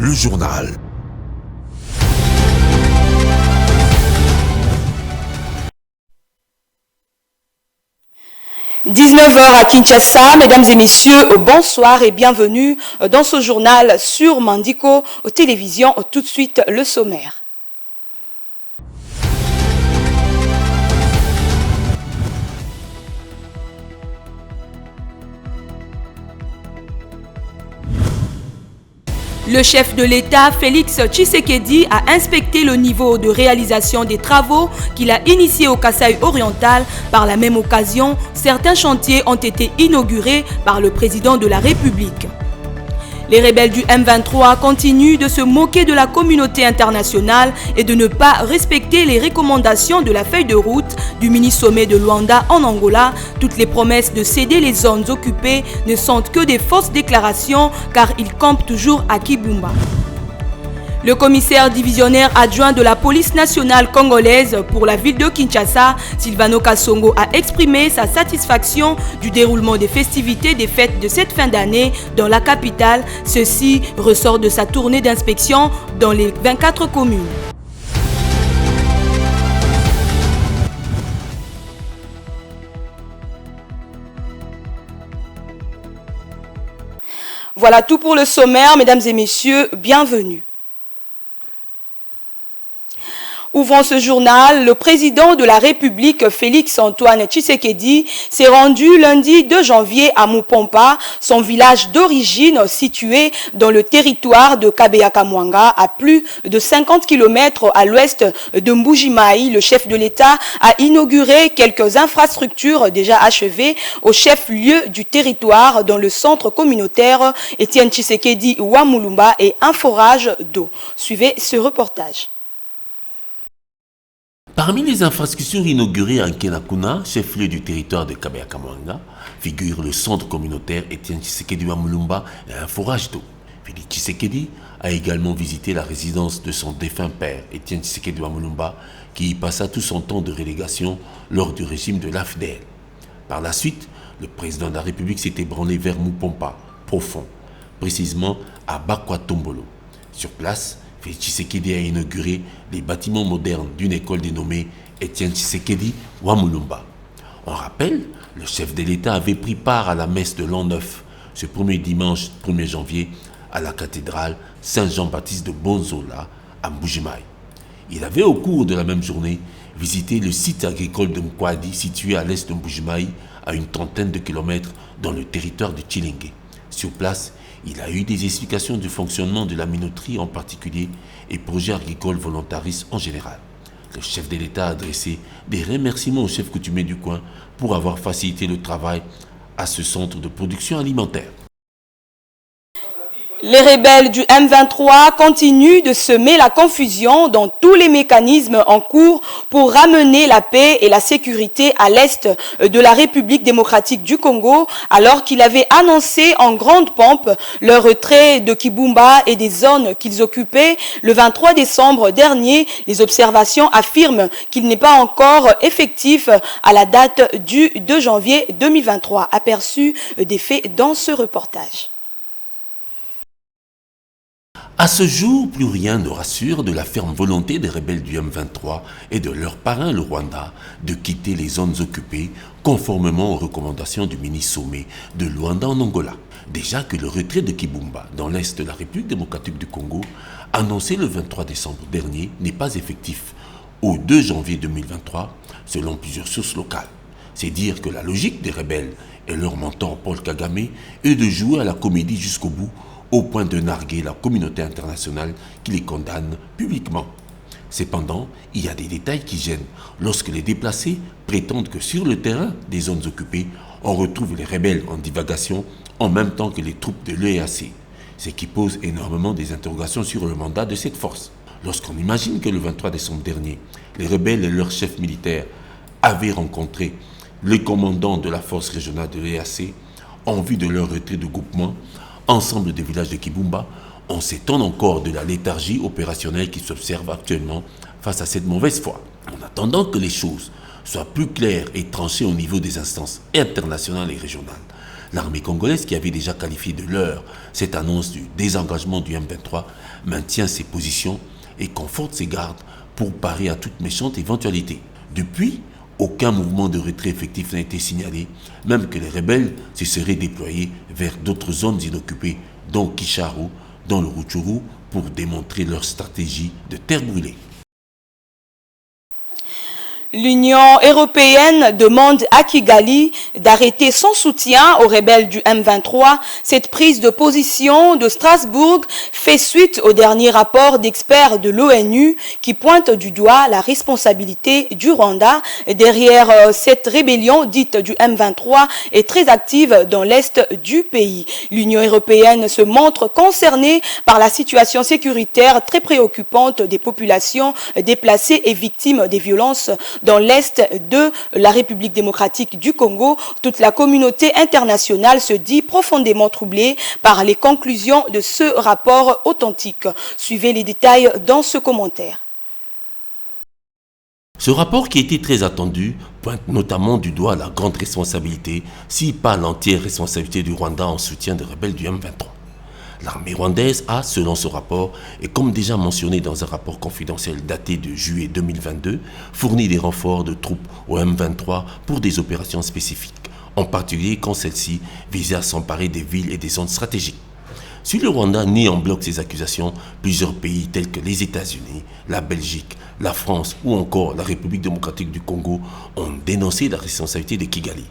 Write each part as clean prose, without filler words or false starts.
le journal. « 19h à Kinshasa, mesdames et messieurs, bonsoir et bienvenue dans ce journal sur Mandiko, télévision. Tout de suite, le sommaire. Le chef de l'État, Félix Tshisekedi, a inspecté le niveau de réalisation des travaux qu'il a initiés au Kasaï oriental. Par la même occasion, certains chantiers ont été inaugurés par le président de la République. Les rebelles du M23 continuent de se moquer de la communauté internationale et de ne pas respecter les recommandations de la feuille de route du mini-sommet de Luanda en Angola. Toutes les promesses de céder les zones occupées ne sont que des fausses déclarations car ils campent toujours à Kibumba. Le commissaire divisionnaire adjoint de la police nationale congolaise pour la ville de Kinshasa, Silvano Kasongo, a exprimé sa satisfaction du déroulement des festivités des fêtes de cette fin d'année dans la capitale. Ceci ressort de sa tournée d'inspection dans les 24 communes. Voilà tout pour le sommaire, mesdames et messieurs, bienvenue. Ouvrant ce journal, le président de la République, Félix-Antoine Tshisekedi, s'est rendu lundi 2 janvier à Mupompa, son village d'origine situé dans le territoire de Kabeya-Kamwanga, à plus de 50 km à l'ouest de Mbujimayi. Le chef de l'État a inauguré quelques infrastructures déjà achevées au chef-lieu du territoire dans le centre communautaire Étienne Tshisekedi Wamulumba et un forage d'eau. Suivez ce reportage. Parmi les infrastructures inaugurées en Kenakuna, chef-lieu du territoire de Kabeya-Kamwanga, figure le centre communautaire Étienne Tshisekedi Wamulumba et un forage d'eau. Félix Tshisekedi a également visité la résidence de son défunt père, Étienne Tshisekedi Wamulumba, qui y passa tout son temps de relégation lors du régime de l'AFDL. Par la suite, le président de la République s'est ébranlé vers Mupompa, profond, précisément à Bakwa-Tombolo. Sur place, Félix Tshisekedi a inauguré les bâtiments modernes d'une école dénommée Étienne Tshisekedi Wamulumba. On rappelle, le chef de l'État avait pris part à la messe de l'an 9, ce premier dimanche 1er janvier, à la cathédrale Saint-Jean-Baptiste de Bonzola, à Mbujimayi. Il avait, au cours de la même journée, visité le site agricole de Mkwadi, situé à l'est de Mbujimayi, à une trentaine de kilomètres dans le territoire de Tchilingue. Sur place, il a eu des explications du fonctionnement de la minoterie en particulier et projets agricoles volontaristes en général. Le chef de l'État a adressé des remerciements au chef coutumier du coin pour avoir facilité le travail à ce centre de production alimentaire. Les rebelles du M23 continuent de semer la confusion dans tous les mécanismes en cours pour ramener la paix et la sécurité à l'est de la République démocratique du Congo, alors qu'il avait annoncé en grande pompe leur retrait de Kibumba et des zones qu'ils occupaient. Le 23 décembre dernier, les observations affirment qu'il n'est pas encore effectif à la date du 2 janvier 2023. Aperçu des faits dans ce reportage. À ce jour, plus rien ne rassure de la ferme volonté des rebelles du M23 et de leur parrain, le Rwanda, de quitter les zones occupées conformément aux recommandations du mini-sommet de Luanda en Angola. Déjà que le retrait de Kibumba dans l'est de la République démocratique du Congo, annoncé le 23 décembre dernier, n'est pas effectif au 2 janvier 2023, selon plusieurs sources locales. C'est dire que la logique des rebelles et leur mentor Paul Kagame est de jouer à la comédie jusqu'au bout, au point de narguer la communauté internationale qui les condamne publiquement. Cependant, il y a des détails qui gênent lorsque les déplacés prétendent que sur le terrain des zones occupées, on retrouve les rebelles en divagation en même temps que les troupes de l'EAC, ce qui pose énormément des interrogations sur le mandat de cette force. Lorsqu'on imagine que le 23 décembre dernier, les rebelles et leurs chefs militaires avaient rencontré le commandant de la force régionale de l'EAC en vue de leur retrait de groupement, ensemble des villages de Kibumba, on s'étonne encore de la léthargie opérationnelle qui s'observe actuellement face à cette mauvaise foi. En attendant que les choses soient plus claires et tranchées au niveau des instances internationales et régionales, L'armée congolaise, qui avait déjà qualifié de leur cette annonce du désengagement du M23, maintient ses positions et conforte ses gardes pour parer à toute méchante éventualité. Depuis, aucun mouvement de retrait effectif n'a été signalé, même que les rebelles se seraient déployés vers d'autres zones inoccupées, dont Kisharu, dans le Rutshuru, pour démontrer leur stratégie de terre brûlée. L'Union européenne demande à Kigali d'arrêter son soutien aux rebelles du M23. Cette prise de position de Strasbourg fait suite au dernier rapport d'experts de l'ONU qui pointe du doigt la responsabilité du Rwanda derrière cette rébellion dite du M23 et très active dans l'est du pays. L'Union européenne se montre concernée par la situation sécuritaire très préoccupante des populations déplacées et victimes des violences dans l'est de la République démocratique du Congo. Toute la communauté internationale se dit profondément troublée par les conclusions de ce rapport authentique. Suivez les détails dans ce commentaire. Ce rapport, qui était très attendu, pointe notamment du doigt la grande responsabilité, si pas l'entière responsabilité du Rwanda en soutien des rebelles du M23. L'armée rwandaise a, selon ce rapport, et comme déjà mentionné dans un rapport confidentiel daté de juillet 2022, fourni des renforts de troupes au M23 pour des opérations spécifiques, en particulier quand celles-ci visaient à s'emparer des villes et des zones stratégiques. Si le Rwanda nie en bloc ces accusations, plusieurs pays tels que les États-Unis, la Belgique, la France ou encore la République démocratique du Congo ont dénoncé la responsabilité de Kigali.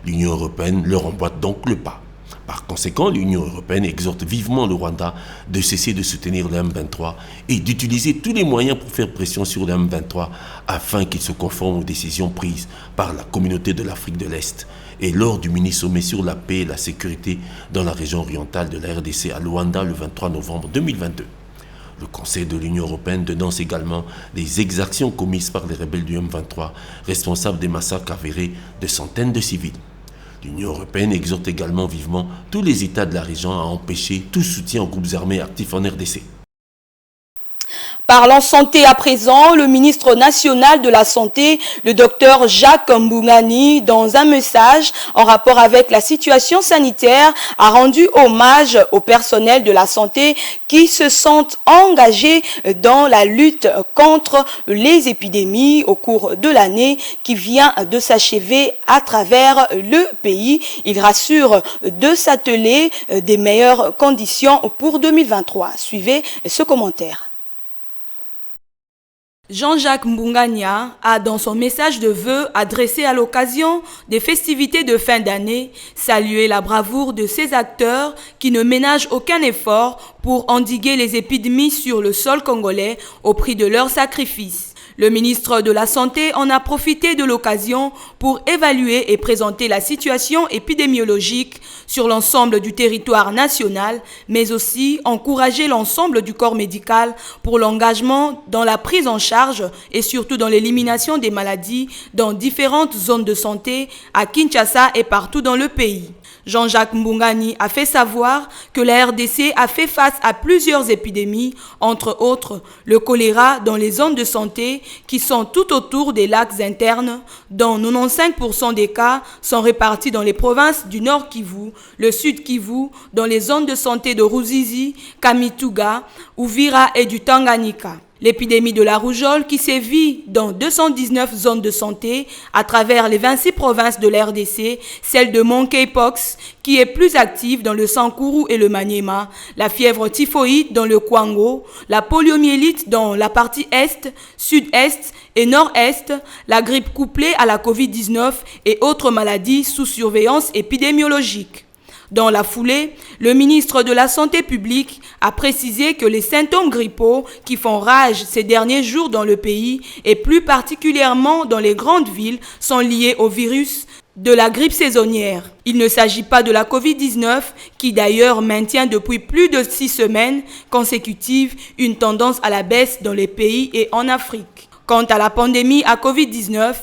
L'Union européenne leur emboîte donc le pas. Par conséquent, l'Union européenne exhorte vivement le Rwanda de cesser de soutenir le M23 et d'utiliser tous les moyens pour faire pression sur le M23 afin qu'il se conforme aux décisions prises par la communauté de l'Afrique de l'Est et lors du mini-sommet sur la paix et la sécurité dans la région orientale de la RDC à Luanda le 23 novembre 2022. Le Conseil de l'Union européenne dénonce également les exactions commises par les rebelles du M23, responsables des massacres avérés de centaines de civils. L'Union européenne exhorte également vivement tous les États de la région à empêcher tout soutien aux groupes armés actifs en RDC. Parlons santé à présent, le ministre national de la Santé, le docteur Jacques Mbungani, dans un message en rapport avec la situation sanitaire, a rendu hommage au personnel de la santé qui se sentent engagés dans la lutte contre les épidémies au cours de l'année qui vient de s'achever à travers le pays. Il rassure de s'atteler des meilleures conditions pour 2023. Suivez ce commentaire. Jean-Jacques Mbungania a, dans son message de vœux adressé à l'occasion des festivités de fin d'année, salué la bravoure de ces acteurs qui ne ménagent aucun effort pour endiguer les épidémies sur le sol congolais au prix de leur sacrifice. Le ministre de la Santé en a profité de l'occasion pour évaluer et présenter la situation épidémiologique sur l'ensemble du territoire national, mais aussi encourager l'ensemble du corps médical pour l'engagement dans la prise en charge et surtout dans l'élimination des maladies dans différentes zones de santé à Kinshasa et partout dans le pays. Jean-Jacques Mbungani a fait savoir que la RDC a fait face à plusieurs épidémies, entre autres le choléra dans les zones de santé qui sont tout autour des lacs internes, dont 95% des cas sont répartis dans les provinces du Nord Kivu, le Sud Kivu, dans les zones de santé de Ruzizi, Kamituga, Uvira et du Tanganyika. L'épidémie de la rougeole qui sévit dans 219 zones de santé à travers les 26 provinces de l'RDC, celle de monkeypox qui est plus active dans le Sankuru et le Maniema, la fièvre typhoïde dans le Kwango, la poliomyélite dans la partie est, sud-est et nord-est, la grippe couplée à la Covid-19 et autres maladies sous surveillance épidémiologique. Dans la foulée, le ministre de la Santé publique a précisé que les symptômes grippaux qui font rage ces derniers jours dans le pays et plus particulièrement dans les grandes villes sont liés au virus de la grippe saisonnière. Il ne s'agit pas de la Covid-19 qui d'ailleurs maintient depuis plus de 6 semaines consécutives une tendance à la baisse dans les pays et en Afrique. Quant à la pandémie à Covid-19,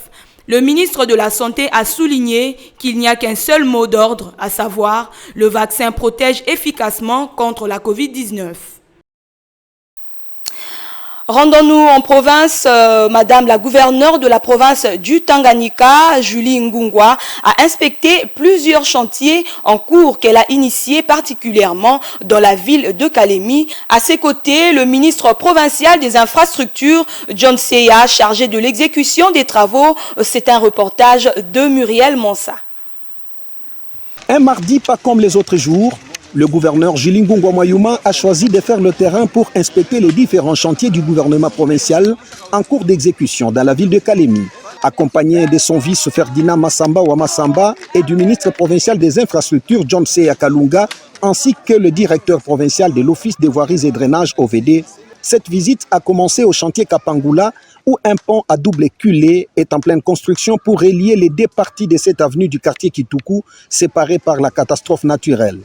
le ministre de la Santé a souligné qu'il n'y a qu'un seul mot d'ordre, à savoir le vaccin protège efficacement contre la Covid-19. Rendons-nous en province. Madame la gouverneure de la province du Tanganyika, Julie Ngungwa, a inspecté plusieurs chantiers en cours qu'elle a initiés particulièrement dans la ville de Kalemi. À ses côtés, le ministre provincial des infrastructures, John Seya, chargé de l'exécution des travaux. C'est un reportage de Muriel Monsa. Un mardi pas comme les autres jours, le gouverneur Julie Ngungwa Mwayuma a choisi de faire le terrain pour inspecter les différents chantiers du gouvernement provincial en cours d'exécution dans la ville de Kalemi. Accompagné de son vice Ferdinand Massamba Ouamassamba et du ministre provincial des infrastructures John Seya Kalunga, ainsi que le directeur provincial de l'Office des voiries et drainages OVD, cette visite a commencé au chantier Kapangula où un pont à double culée est en pleine construction pour relier les deux parties de cette avenue du quartier Kituku séparées par la catastrophe naturelle.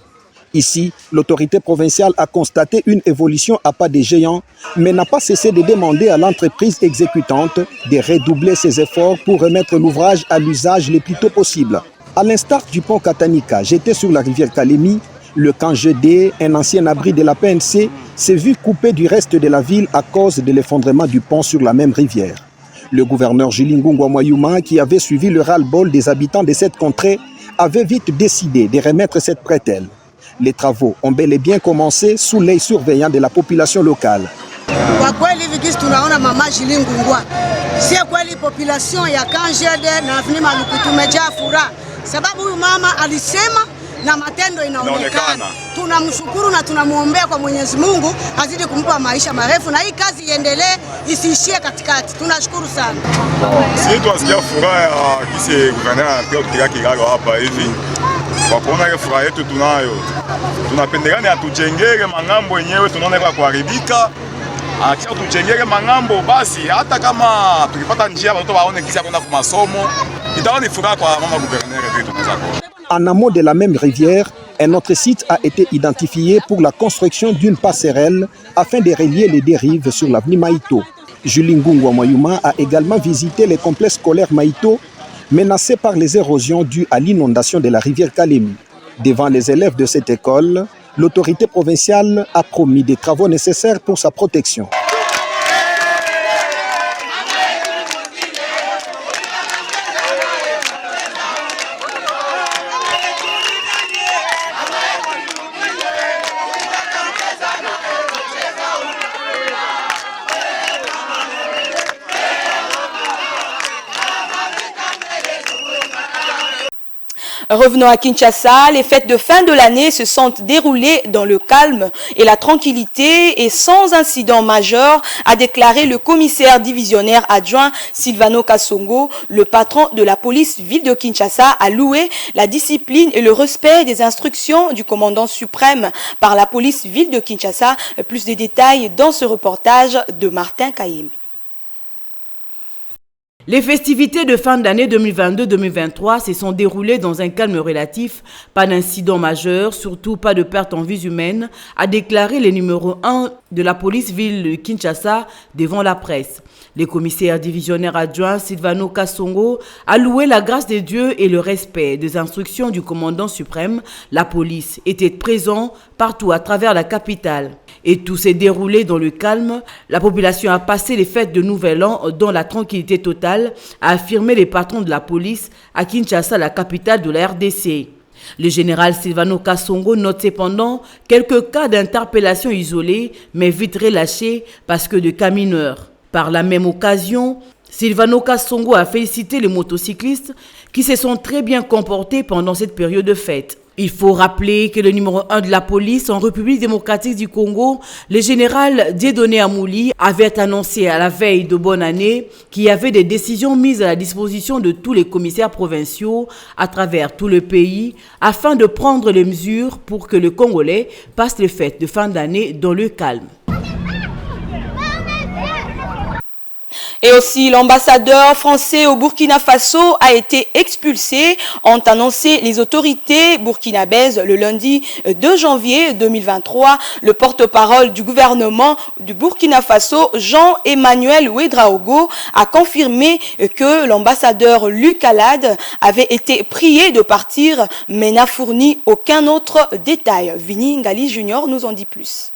Ici, l'autorité provinciale a constaté une évolution à pas de géant, mais n'a pas cessé de demander à l'entreprise exécutante de redoubler ses efforts pour remettre l'ouvrage à l'usage le plus tôt possible. À l'instar du pont Katanika jeté sur la rivière Kalemi, le camp Jedé, un ancien abri de la PNC, s'est vu coupé du reste de la ville à cause de l'effondrement du pont sur la même rivière. Le gouverneur Julie Ngungwa Mwayuma, qui avait suivi le ras-le-bol des habitants de cette contrée, avait vite décidé de remettre cette bretelle. Les travaux ont bel et bien commencé sous l'œil surveillant de la population locale. Kwa kweli vikisi tunaona mama Julie Ngungwa, si kweli population ya Kanjede na Avenue Maluku tumejaa furaha, sababu huyu mama alisema na matendo inaonekana. Tunamshukuru na tunamuombea kwa Mwenyezi Mungu azidi kumpa maisha marefu na hii kazi iendelee isiishie katikati. Tunashukuru sana. Sisi tunasikia furaha ya kisi guverneur anataka kutika kilalo hapa hivi. Kwa kuona ile furaha yetu tunayo. Tunapendelea atujengele mangambo yenyewe tunaona kwa kuharibika. Akisha tujengele mangambo basi hata kama tukipata njia watoto waone kisi kwenda kwa masomo. Itakuwa ni furaha kwa mama gouverneur wetu tunaweza. En amont de la même rivière, un autre site a été identifié pour la construction d'une passerelle afin de relier les dérives sur l'avenue Maïto. Julie Ngungwa Mwayuma a également visité les complexes scolaires Maïto, menacés par les érosions dues à l'inondation de la rivière Kalemi. Devant les élèves de cette école, l'autorité provinciale a promis des travaux nécessaires pour sa protection. Revenons à Kinshasa, les fêtes de fin de l'année se sont déroulées dans le calme et la tranquillité et sans incident majeur, a déclaré le commissaire divisionnaire adjoint Silvano Kasongo. Le patron de la police ville de Kinshasa a loué la discipline et le respect des instructions du commandant suprême par la police ville de Kinshasa. Plus de détails dans ce reportage de Martin Kayembe. Les festivités de fin d'année 2022-2023 se sont déroulées dans un calme relatif, pas d'incident majeur, surtout pas de perte en vies humaines, a déclaré le numéro 1 de la police ville de Kinshasa devant la presse. Le commissaire divisionnaire adjoint Silvano Kasongo a loué la grâce de Dieu et le respect des instructions du commandant suprême. La police était présente partout à travers la capitale. Et tout s'est déroulé dans le calme. La population a passé les fêtes de Nouvel An dans la tranquillité totale, a affirmé les patrons de la police à Kinshasa, la capitale de la RDC. Le général Silvano Kasongo note cependant quelques cas d'interpellation isolés, mais vite relâchés parce que de cas mineurs. Par la même occasion, Silvano Kasongo a félicité les motocyclistes qui se sont très bien comportés pendant cette période de fête. Il faut rappeler que le numéro 1 de la police en République démocratique du Congo, le général Dieudonné Amouli, avait annoncé à la veille de bonne année qu'il y avait des décisions mises à la disposition de tous les commissaires provinciaux à travers tout le pays afin de prendre les mesures pour que le Congolais passe les fêtes de fin d'année dans le calme. Et aussi, l'ambassadeur français au Burkina Faso a été expulsé, ont annoncé les autorités burkinabèses le lundi 2 janvier 2023. Le porte-parole du gouvernement du Burkina Faso, Jean-Emmanuel Ouedraogo, a confirmé que l'ambassadeur Luc Alade avait été prié de partir, mais n'a fourni aucun autre détail. Vini Ngali Junior nous en dit plus.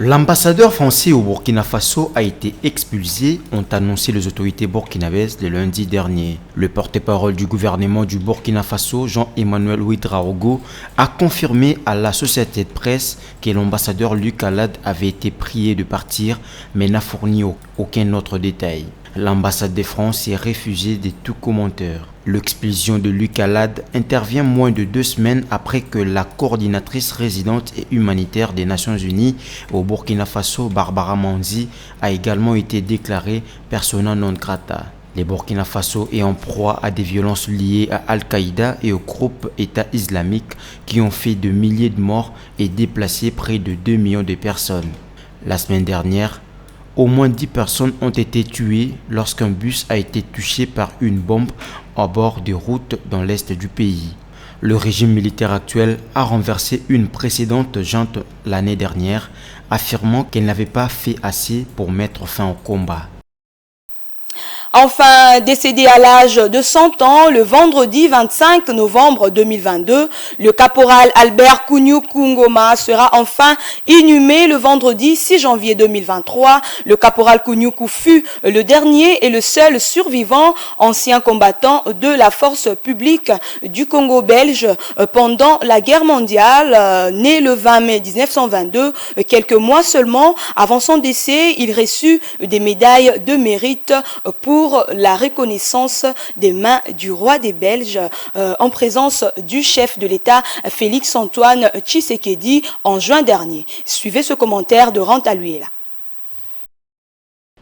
L'ambassadeur français au Burkina Faso a été expulsé, ont annoncé les autorités burkinabèses le lundi dernier. Le porte-parole du gouvernement du Burkina Faso, Jean-Emmanuel Ouedraogo, a confirmé à la société de presse que l'ambassadeur Luc Alade avait été prié de partir, mais n'a fourni aucun autre détail. L'ambassade de France est refusée de tout commentaire. L'expulsion de Luc Alade intervient moins de 2 semaines après que la coordinatrice résidente et humanitaire des Nations Unies au Burkina Faso, Barbara Manzi, a également été déclarée persona non grata. Le Burkina Faso est en proie à des violences liées à Al-Qaïda et au groupe État islamique qui ont fait de milliers de morts et déplacé près de 2 millions de personnes. La semaine dernière, au moins 10 personnes ont été tuées lorsqu'un bus a été touché par une bombe à bord de routes dans l'est du pays. Le régime militaire actuel a renversé une précédente junte l'année dernière, affirmant qu'elle n'avait pas fait assez pour mettre fin au combat. Enfin, décédé à l'âge de 100 ans, le vendredi 25 novembre 2022, le caporal Albert Kunyuku Ngoma sera enfin inhumé le vendredi 6 janvier 2023. Le caporal Kunyuku fut le dernier et le seul survivant ancien combattant de la force publique du Congo belge pendant la guerre mondiale. Né le 20 mai 1922, quelques mois seulement avant son décès, il reçut des médailles de mérite pour la reconnaissance des mains du roi des Belges en présence du chef de l'État Félix-Antoine Tshisekedi en juin dernier. Suivez ce commentaire de Rantaluela.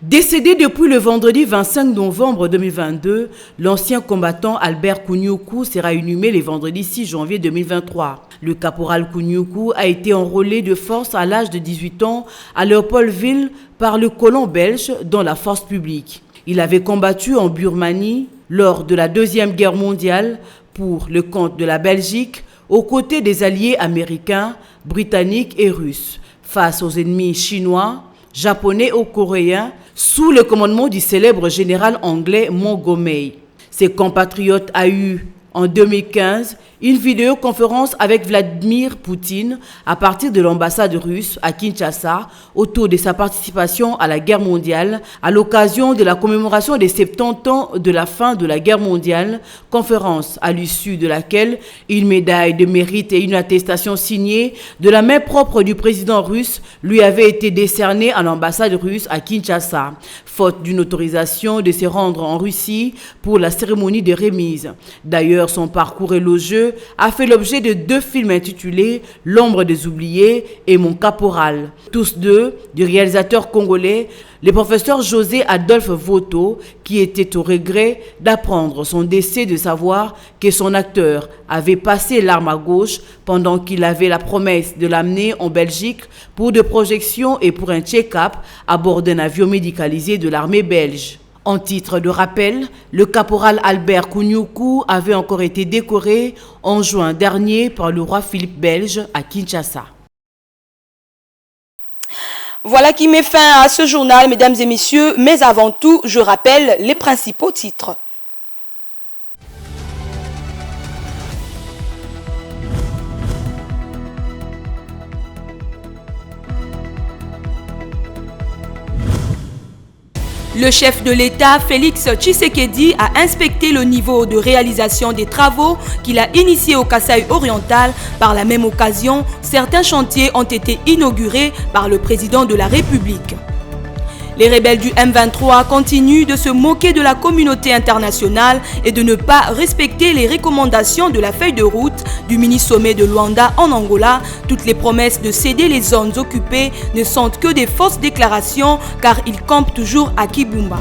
Décédé depuis le vendredi 25 novembre 2022, l'ancien combattant Albert Kunyuku sera inhumé le vendredi 6 janvier 2023. Le caporal Kunyuku a été enrôlé de force à l'âge de 18 ans à Léopoldville par le colon belge dans la force publique. Il avait combattu en Birmanie lors de la Deuxième Guerre mondiale pour le compte de la Belgique aux côtés des alliés américains, britanniques et russes face aux ennemis chinois, japonais ou coréens sous le commandement du célèbre général anglais Montgomery. Ses compatriotes a eu en 2015 une vidéoconférence avec Vladimir Poutine à partir de l'ambassade russe à Kinshasa autour de sa participation à la guerre mondiale à l'occasion de la commémoration des 70 ans de la fin de la guerre mondiale, conférence à l'issue de laquelle une médaille de mérite et une attestation signée de la main propre du président russe lui avait été décernée à l'ambassade russe à Kinshasa, faute d'une autorisation de se rendre en Russie pour la cérémonie de remise. D'ailleurs, son parcours élogieux a fait l'objet de 2 films intitulés L'ombre des oubliés et Mon caporal, tous deux du réalisateur congolais, le professeur José Adolphe Voto, qui était au regret d'apprendre son décès, de savoir que son acteur avait passé l'arme à gauche pendant qu'il avait la promesse de l'amener en Belgique pour des projections et pour un check-up à bord d'un avion médicalisé de l'armée belge. En titre de rappel, le caporal Albert Kunyuku avait encore été décoré en juin dernier par le roi Philippe belge à Kinshasa. Voilà qui met fin à ce journal, mesdames et messieurs, mais avant tout, je rappelle les principaux titres. Le chef de l'État, Félix Tshisekedi, a inspecté le niveau de réalisation des travaux qu'il a initiés au Kasaï oriental. Par la même occasion, certains chantiers ont été inaugurés par le président de la République. Les rebelles du M23 continuent de se moquer de la communauté internationale et de ne pas respecter les recommandations de la feuille de route du mini-sommet de Luanda en Angola. Toutes les promesses de céder les zones occupées ne sont que des fausses déclarations car ils campent toujours à Kibumba.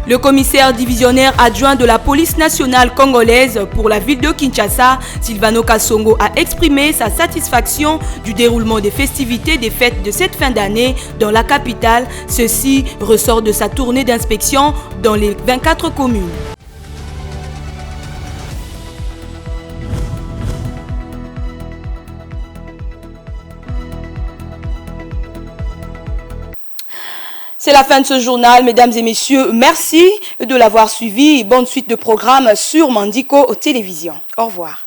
Le commissaire divisionnaire adjoint de la police nationale congolaise pour la ville de Kinshasa, Silvano Kasongo, a exprimé sa satisfaction du déroulement des festivités des fêtes de cette fin d'année dans la capitale. Ceci ressort de sa tournée d'inspection dans les 24 communes. C'est la fin de ce journal, mesdames et messieurs. Merci de l'avoir suivi. Bonne suite de programmes sur Mandiko Télévision. Au revoir.